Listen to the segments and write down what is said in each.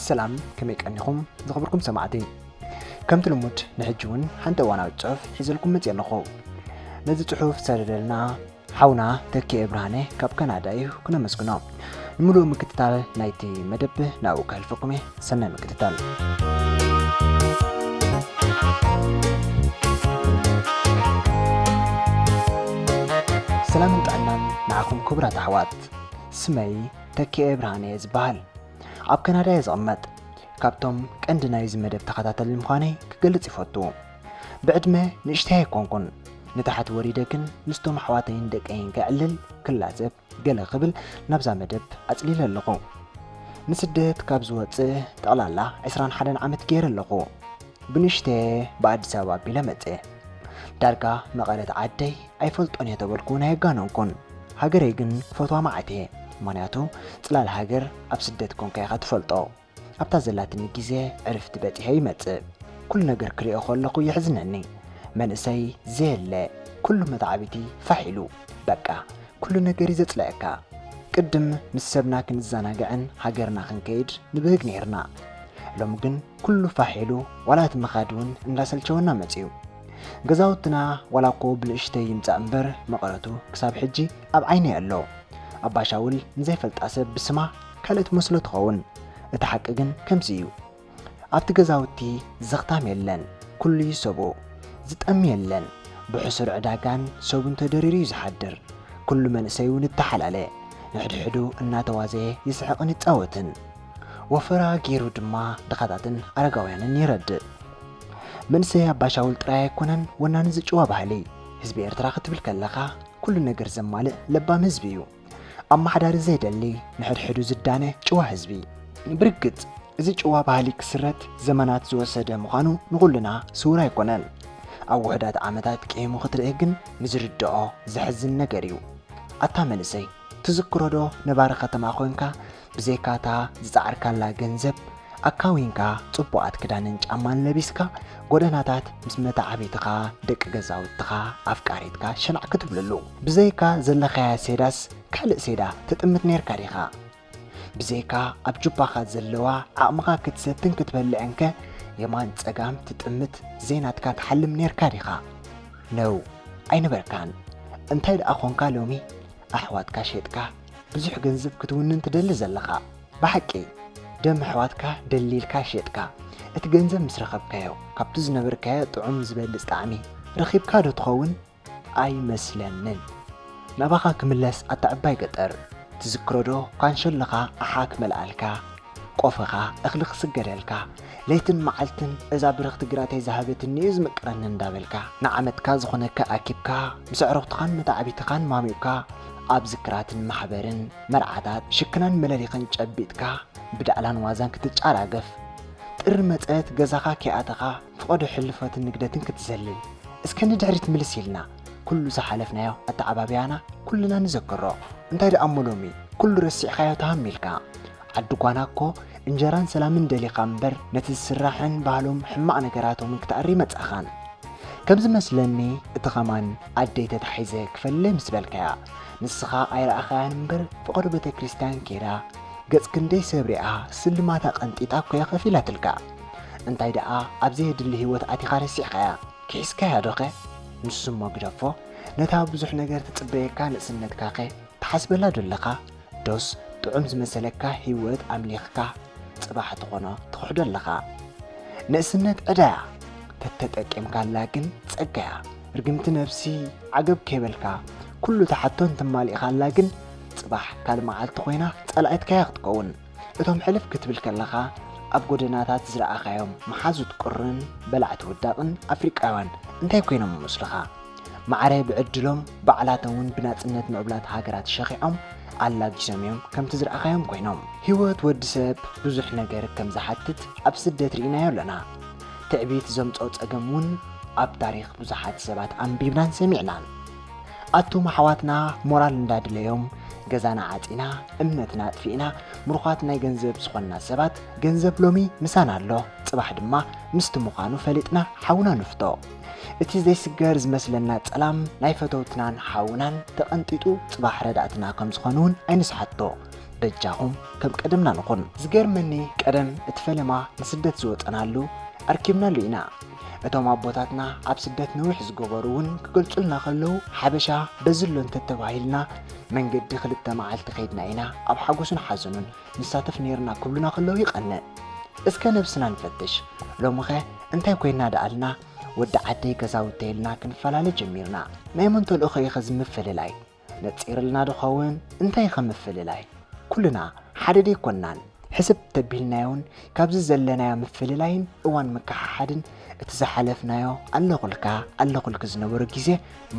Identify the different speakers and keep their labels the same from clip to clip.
Speaker 1: السلام كما يكأنكم زخبركم سمعتي كم تلمود نحجون حنت وانا وتشوف حيزلكم متينخو نزل تحوف سردلنا حونا تكي إبرهاني كاب كندا كنا مسكنا نملو مكتتال نايتي مدب ناو كالفكمي سنة مكتتال سلام انتعلم معكم كبرات أحوات سمي تكي إبرهاني زبال ኣብ ካናዳ ይዝቕመጥ ካብቶም ቀንዲ ናይ ዝመደብ ተኸታተሊ ምዃነይ ክገልጽ ይፈቱ ብዕድመ ንእሽተይ ኣይኮንኩን ንታሕቲ ወሪደ ግን ምስቶም ኣሕዋተይን ደቀይን ክዕልል ክላዘብ ገለ ክብል ናብዛ መደብ ኣጽሊለ ኣለኹ ንስደት ካብ ዝወፅእ ጠቕላላ 21 ዓመት ገይረ ኣለኹ ብንእሽተ ብኣዲስ ኣበባ ኣቢለ መፅእ ዳርጋ መቐለት ዓደይ ኣይፈልጦን እየ ተበልኩ ናይ ኣጋነንኩን ሃገረይ ግን ክፈትዋ ማዓትየ ምክንያቱ ጽላል ሃገር ኣብ ስደት ኮንካ ኢኻ ትፈልጦ ኣብታ ዘላትኒ ግዜ ዕርፍቲ በፂሐ ይመጽእ ኩሉ ነገር ክሪኦ ከለኹ ይሕዝነኒ መንእሰይ ዘየለ ኩሉ መትዓቢቲ ፋሒሉ በቃ ኩሉ ነገር ይዘጽለአካ ቅድም ምስ ሰብና ክንዘናግዕን ሃገርና ክንከይድ ንብህግ ነርና ሎም ግን ኩሉ ፋሒሉ ዋላት መኻድውን እንዳሰልቸወና መጽዩ ገዛውትና ዋላኮ ብልእሽተይ ይምጻእ እምበር መቐረቱ ክሳብ ሕጂ ኣብ ዓይነይ ኣሎ ኣባሻውል ንዘይፈልጣ ሰብ ብስማ ካልእት መስሎ ትኸውን እቲ ሓቂ ግን ከምዚ እዩ ኣብቲ ገዛውቲ ዘኽታም የለን ኩሉ ይሰቦ ዝጠም የለን ብሕሱር ዕዳጋን ሰቡን ተደሪሩ እዩ ዝሓድር ኩሉ መንእሰይ እውን እተሓላለ ንሕድሕዱ እናተዋዘየ ይስሕቕን ይፃወትን ወፈራ ገይሩ ድማ ድኻታትን ኣረጋውያንን ይረድእ መንእሰይ ኣባሻውል ጥራይ ኣይኮነን ወናኒ ዝጭዋ ባህሊ ህዝቢ ኤርትራ ክትብል ከለኻ ኩሉ ነገር ዘማልእ ለባም ህዝቢ እዩ ኣማሕዳሪ ዘይደሊ ንሕድሕዱ ዝዳነ ጭዋ ህዝቢ ብርግጽ እዚ ጭዋ ባህሊ ክስረት ዘመናት ዝወሰደ ምዃኑ ንኹልና ስውር ኣይኮነን ኣብ ውሕዳት ዓመታት ቄሙ ክትርኢ ግን ንዝርድኦ ዘሕዝን ነገር እዩ ኣታ መንእሰይ ትዝክሮዶ ነባሪ ከተማ ኮይንካ ብዘይካታ ዝፃዕርካላ ገንዘብ ኣካዊንካ ጽቡቓት ክዳንን ጫማን ለቢስካ ጎደናታት ምስ መታዓቢትኻ ደቂ ገዛውትኻ ኣፍቃሪትካ ሸናዕ ክትብለሉ ብዘይካ ዘለኻያ ሴዳስ ካልእ ሴዳ ትጥምት ነርካ ዲኻ ብዘይካ ኣብ ጁባኻ ዘለዋ ዓቕምኻ ክትሰትን ክትበልዕንከ የማን ፀጋም ትጥምት ዜናትካ ትሓልም ነርካ ዲኻ ነው ኣይነበርካን እንታይ ደኣ ኾንካ ሎሚ ኣሕዋትካ ሸጥካ ብዙሕ ገንዘብ ክትውንን ትደሊ ዘለኻ ብሓቂ ደም ኣሕዋትካ ደሊልካ ሸጥካ እቲ ገንዘብ ምስ ረኸብካዮ ካብቲ ዝነበርካዮ ጥዑም ዝበልፅ ጣዕሚ ረኺብካ ዶ ትኸውን ኣይመስለንን ናባኻ ክምለስ ኣታዕባይ ገጠር ትዝክሮዶ ኳንሸለኻ ኣሓክ መልኣልካ ቆፈኻ እኽሊ ክስገደልካ ለይትን መዓልትን እዛ ብረኽቲ ግራተይ ዝሃበትኒ እዩ ዝምቅረኒ እንዳበልካ ንዓመትካ ዝኾነካ ኣኪብካ ምስ ዕረኽትኻን መታዓቢትኻን ማሚኡካ ኣብ ዝክራትን ማሕበርን መርዓታት ሽክናን መለሊኽን ጨቢጥካ ብዳዕላን ዋዛን ክትጫራገፍ ጥር መፀት ገዛኻ ኪኣተኻ ፍቐዶ ሕልፈትን ንግደትን ክትዘልል እስከ ንድሕሪት ምልስ ኢልና ኩሉ ዝሓለፍናዮ ኣተዓባብያና ኩሉና ንዘክሮ እንታይ ደኣ ሎሚ ኩሉ ረሲዕካዮ ተሃሚልካ ዓዲ ጓና እኮ እንጀራን ሰላምን ደሊኻ እምበር ነቲ ዝስራሕን ባህሎም ሕማቕ ነገራቶምን ክትኣሪ መጻኻን ከም ዝመስለኒ እቲ ኸማን ኣደይ ተታሒዘ ክፈለ ምስ በልካያ ንስኻ ኣይረኣኻያን እምበር ፍቐዶ ቤተ ክርስቲያን ኬዳ ገጽ ክንደይ ሰብሪኣ ስልማታ ቀንጢጣ እኮ ከፊላ ትልካ እንታይ ደኣ ኣብዚ የድሊ ህይወት ኣቲኻ ረሲዕካያ ክሒዝካያ ዶኸ ንሱ እሞ ግደፎ ነታ ብዙሕ ነገር ትጽበየካ ንእስነትካ ኸ ተሓስበላ ዶለኻ ዶስ ጥዑም ዝመሰለካ ህይወት ኣምሊኽካ ጽባሕ ትኾኖ ትኽሕዶ ኣለኻ ንእስነት ዕዳያ ተተጠቂምካላ ግን ጸጋያ ርግምቲ ነፍሲ ዓገብ ከይበልካ ኩሉ ተሓቶን ትማሊእኻላ ግን ጽባሕ ካልመዓልቲ ኮይና ጸላእትካያ ክትከውን እቶም ሕልፍ ክትብል ከለኻ ኣብ ጎደናታት ዝረኣኻዮም መሓዙ ትቁርን በላዕቲ ውዳቕን ኣፍሪቃውያን እንታይ ኮይኖም መስለኻ ማዕረ ብዕድሎም ባዕላተውን ብናጽነት ምዕብላት ሃገራት ሸኺዖም ኣላጊሶም እዮም ከምቲ ዝረኣኻዮም ኮይኖም ህይወት ወዲ ሰብ ብዙሕ ነገር ከም ዝሓትት ኣብ ስደት ርኢናዮ ኣለና ትዕቢት ዘምፅኦ ፀገም እውን ኣብ ታሪኽ ብዙሓት ሰባት ኣንቢብናን ሰሚዕናን ኣቶም ኣሕዋትና ሞራል እንዳድለዮም ገዛና ዓጢና እምነትና ኣጥፊእና ምሩኻት ናይ ገንዘብ ዝኾንና ሰባት ገንዘብ ሎሚ ምሳና ኣሎ ጽባሕ ድማ ምስቲ ምዃኑ ፈሊጥና ሓውና ንፍቶ እቲ ዘይስገር ዝመስለና ጸላም ናይ ፈተውትናን ሓውናን ተቐንጢጡ ጽባሕ ረዳእትና ከም ዝኾኑን ኣይንስሓቶ ደጃኹም ከም ቀደምና ንኹን ዝገርመኒ ቀደም እትፈለማ ንስደት ዝወፀናሉ ኣርኪብናሉ ኢና እቶም ኣቦታትና ኣብ ስደት ነዊሕ ዝገበሩውን ክገልጹልና ከለዉ ሓበሻ በዝሎ እንተተባሂልና መንገዲ ክልተ መዓልቲ ከይድና ኢና ኣብ ሓጎስን ሓዘኑን ንሳተፍ ነርና ክብሉና ከለዉ ይቐንእ እስከ ነብስና ንፈትሽ ሎሚ ኸ እንታይ ኮይና ደኣልና ወዲ ዓደይ ገዛውቲ ኢልና ክንፈላለ ጀሚርና ናይ መን ተልእኾ ኢኸ ዝምፍልላይ ነፂርልና ድኸውን እንታይ ከምፍልላይ ኩልና ሓደ ደይኮናን ሕስብ ተቢልናዮን ካብዚ ዘለናዮ ምፍልላይን እዋን መካሓድን እቲ ዝሓለፍናዮ ኣለኹልካ ዝነበሩ ግዜ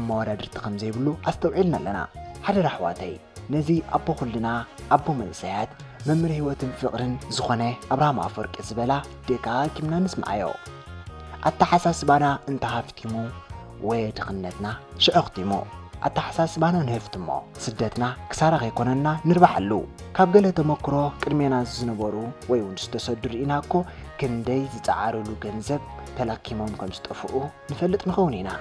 Speaker 1: መወዳድርቲ ከም ዘይብሉ ኣስተውዒልና ኣለና ሓደራ ኣሕዋተይ ነዚ ኣቦ ኩልና ኣቦ መንእሰያት መምህር ህይወትን ፍቕርን ዝኾነ ኣብርሃም ኣፈወርቂ ዝበላ ደጋጊምና ንስምዓዮ ኣተሓሳስባና እንተሃፍቲሙ ወይ ድኽነትና ሽዕኽቲሙ ኣተሓሳስባና ንህፍትሞ ስደትና ክሳራ ከይኮነና ንርባሓሉ ካብ ገለ ተመክሮ ቅድሜና ዝነበሩ ወይ እውን ዝተሰድሩ ኢና እኮ ክንደይ ዝፀዓረሉ ገንዘብ ተላኪሞም ከም ዝጠፍኡ ንፈልጥ ንኸውን ኢና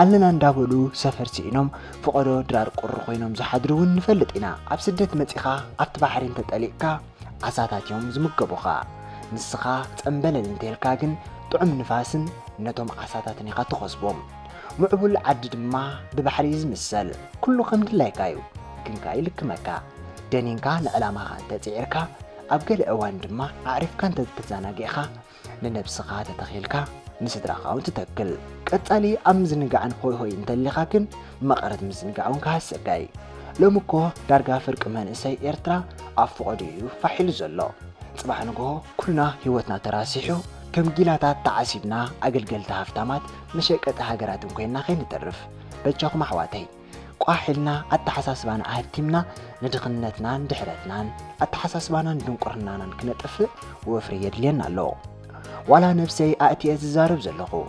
Speaker 1: ኣለና እንዳበሉ ሰፈር ሲኢኖም ፍቐዶ ድራር ቁሪ ኮይኖም ዝሓድሩ እውን ንፈልጥ ኢና ኣብ ስደት መፂኻ ኣብቲ ባሕሪ እንተጠሊቕካ ዓሳታት እዮም ዝምገቡኻ ንስኻ ፀንበለል እንተልካ ግን ጥዑም ንፋስን ነቶም ዓሳታትን ኢኻ ትኸስቦም ምዕቡል ዓዲ ድማ ብባሕሪ ዝምሰል ኩሉ ከም ድላይካዩ ግን ካይ ልክመካ ደኒንካ ንዕላማኻ እንተፂዕርካ ኣብ ገለ እዋን ድማ ኣዕሪፍካ እንተተዘናጊዕኻ ንነብስኻ ተተኺልካ ንስድራኻ እውን ትተክል ቀጻሊ ኣብ ምዝንጋዕን ሆይ እንተሊኻ ግን መቐረት ምዝንጋዕውን ካሃሰጋይ ሎሚ እኮ ዳርጋ ፍርቂ መንእሰይ ኤርትራ ኣብ ፍቐዱ እዩ ፋሒሉ ዘሎ ጽባሕ ንግሆ ኩልና ህይወትና ተራሲሑ ከም ጊላታት ተዓሲብና ኣገልገልቲ ሃፍታማት መሸቀጢ ሃገራትን ኮይንና ከይንተርፍ በጃኹም ኣሕዋተይ ቋሒልና ኣተሓሳስባና ኣህቲምና ንድኽነትናን ድሕረትናን ኣተሓሳስባናን ድንቁርናናን ክነጥፍእ ወፍሪ የድልየና ኣሎ ዋላ ነፍሰይ ኣእትየ ዝዛረብ ዘለኹ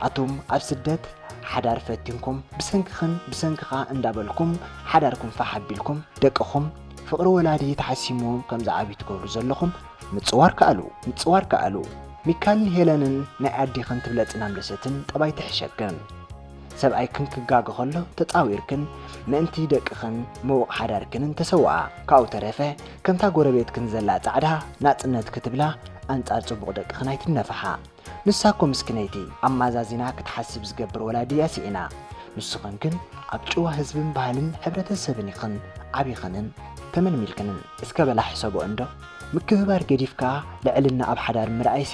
Speaker 1: ኣቶም ኣብ ስደት ሓዳር ፈቲንኩም ብሰንኪኻ እንዳበልኩም ሓዳርኩም ፋሓቢልኩም ደቅኹም ፍቕሪ ወላዲ ተሓሲሙ ከም ዝዓብዩ ትገብሩ ዘለኹም ምጽዋር ከኣሉ ሚካልን ሄለንን ናይ ኣዲኽን ትብለፅና ምለሰትን ጠባይ ትሕሸክን ሰብኣይ ክንክጋግ ከሎ ተፃዊርክን ምእንቲ ደቅኽን ምውቕ ሓዳርክንን ተሰውዓ ካብኡ ተረፈ ከምታ ጎረቤትክን ዘላ ጻዕዳ ናጽነት ክትብላ ኣንጻር ጽቡቕ ደቅኽን ኣይትነፍሓ ንሳኮ ምስክነይቲ ኣማዛዚና ክትሓስብ ዝገብር ወላድያ ሲኢና ንስኽን ግን ኣብ ጭዋ ህዝብን ባህልን ሕብረተሰብን ይኽን ዓብይኽንን ተመልሚልክንን እስከ በላሕ ሰቦ እንዶ ምክብባር ገዲፍካ ልዕልና ኣብ ሓዳር ምርኣይሲ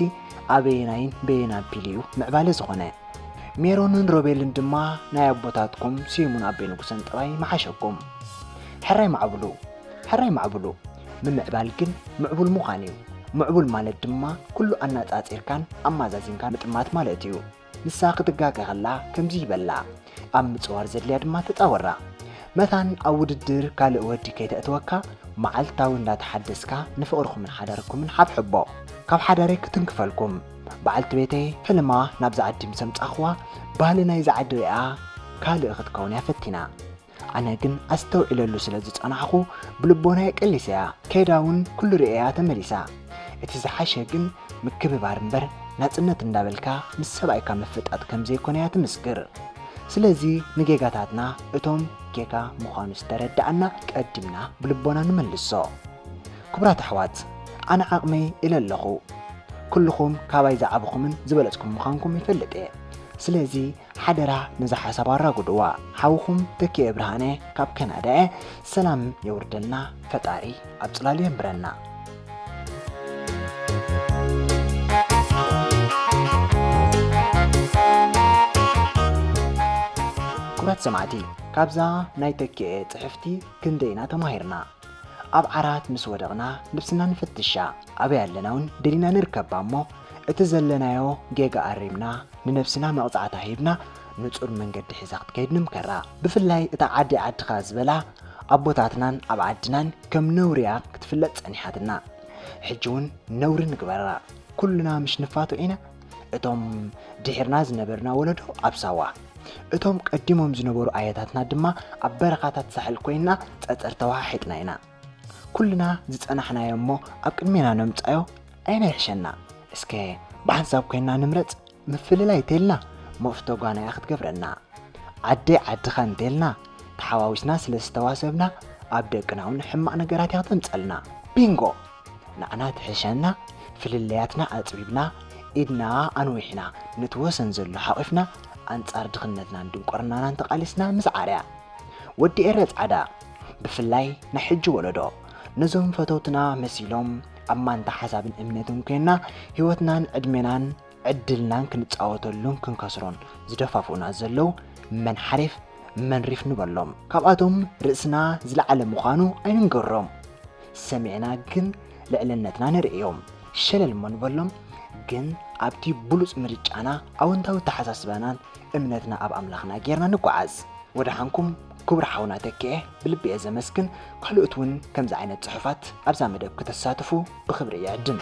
Speaker 1: ኣበየናይን በየና ቢልዩ ምዕባለ ዝኾነ ሜሮንን ሮቤልን ድማ ናይ ኣቦታትኩም ሲሙን ኣቤ ንጉሰን ጠባይ መሓሸኩም ሕራይ ማዕብሉ ምምዕባል ግን ምዕቡል ምዃን እዩ ምዕቡል ማለት ድማ ኩሉ ኣናጻጺርካን ኣማዛዚንካ ምጥማት ማለት እዩ ንሳ ክትጋገኸላ ከምዚ ይበላ ኣብ ምጽዋር ዘድልያ ድማ ተጻወራ መታን ኣብ ውድድር ካልእ ወዲ ከይተእትወካ መዓልታዊ እንዳተሓደስካ ንፍቕርኩምን ሓዳርኩምን ሓብሕቦ ካብ ሓዳረይ ክትንክፈልኩም በዓልቲ ቤተይ ሕልማ ናብ ዝዓዲ ምሰምጻኽዋ ባህሊ ናይ ዝዓዲ ሪኣ ካልእ ክትከውን ያፈቲና ኣነ ግን ኣስተውዒለሉ ስለ ዝጸናሕኹ ብልቦናይ ቀሊሰያ ከይዳውን ኩሉ ርአያ ተመሊሳ እቲ ዝሓሸ ግን ምክብባር እምበር ናጽነት እንዳበልካ ምስ ሰብኣይካ መፍጣት ከም ዘይኮነያ ትምስክር ስለዚ ንጌጋታትና እቶም ጌጋ ምዃኑ ዝተረዳእና ቀዲምና ብልቦና ንመልሶ ክቡራት ኣሕዋት ኣነ ዓቕመይ ኢለ ኣለኹ ኩልኹም ካባይ ዝዓብኹምን ዝበለጽኩም ምዃንኩም ይፈልጥ እየ ስለዚ ሓደራ ነዛ ሓሳብ ኣራጉድዋ ሓውኹም ተኪኤ ብርሃነ ካብ ካናዳ እየ ሰላም የውርደልና ፈጣሪ ኣብ ጽላል የንብረና ክቡራት ሰማዕቲ ካብዛ ናይ ተኪኤ ጽሕፍቲ ክንደይና ተማሂርና ኣብ ዓራት ምስ ወደቕና ልብስና ንፈትሻ ኣበይ ኣለናውን ደሊና ንርከባ እሞ እቲ ዘለናዮ ጌጋ ኣሪምና ንነፍስና መቕጻዕታ ሂብና ንጹር መንገዲ ሒዛ ክትከይድ ንምከራ ብፍላይ እታ ዓዲ ዓድኻ ዝበላ ኣቦታትናን ኣብ ዓድናን ከም ነውርያ ክትፍለጥ ጸኒሓትና ሕጂ እውን ነውሪ ንግበራ ኩልና ምሽ ንፋቱ ኢና እቶም ድሒርና ዝነበርና ወለዶ ኣብ ሳዋ እቶም ቀዲሞም ዝነበሩ ኣያታትና ድማ ኣብ በረኻታት ሳሕል ኮይና ጸጸር ተዋሒጥና ኢና ኩልና ዝጸናሕናዮ እሞ ኣብ ቅድሜና ነምጻዮ ኣይና ይሕሸና እስከ ብሓንሳብ ኮይና ንምረጽ ምፍልላይ ተልና መፍቶ ጓናያ ክትገብረና ዓደይ ዓድኻ እንተልና ተሓዋዊስና ስለ ዝተዋሰብና أبدأ ون حمق نجارات يعطن تسألنا بينغو نعنا تحشنا في اللياتنا أتبيبنا إدنا أنويحنا نتوسن زلو حقفنا أنصار دخلنتنا ندون قرنا ننتقالسنا مسعاريا ودي إرت عدا بفلاي نحج ولدو نزوم فتوتنا مسيلوم أما انت حساب الإمنتون كينا هيوتنا عدمنان عدلنان كنتعاوتلون كنكسرون زدفافونا زلو من حرف من ريف نبلوم كاباتهم رأسنا زلعل مخانو أين نقرم سمعنا جن لألنتنا نرئيهم شلل من بلوم جن أبتي بلوس مريجانا أو انتو تحساسبانان إمنتنا أب أملاخنا جيرنا نقعز ودحانكم كبر حاونا تكيه بلبي إذا مسكن قالوا أتون كم زعينة صحفات أبزا مدب كتساتفو بخبرية عدن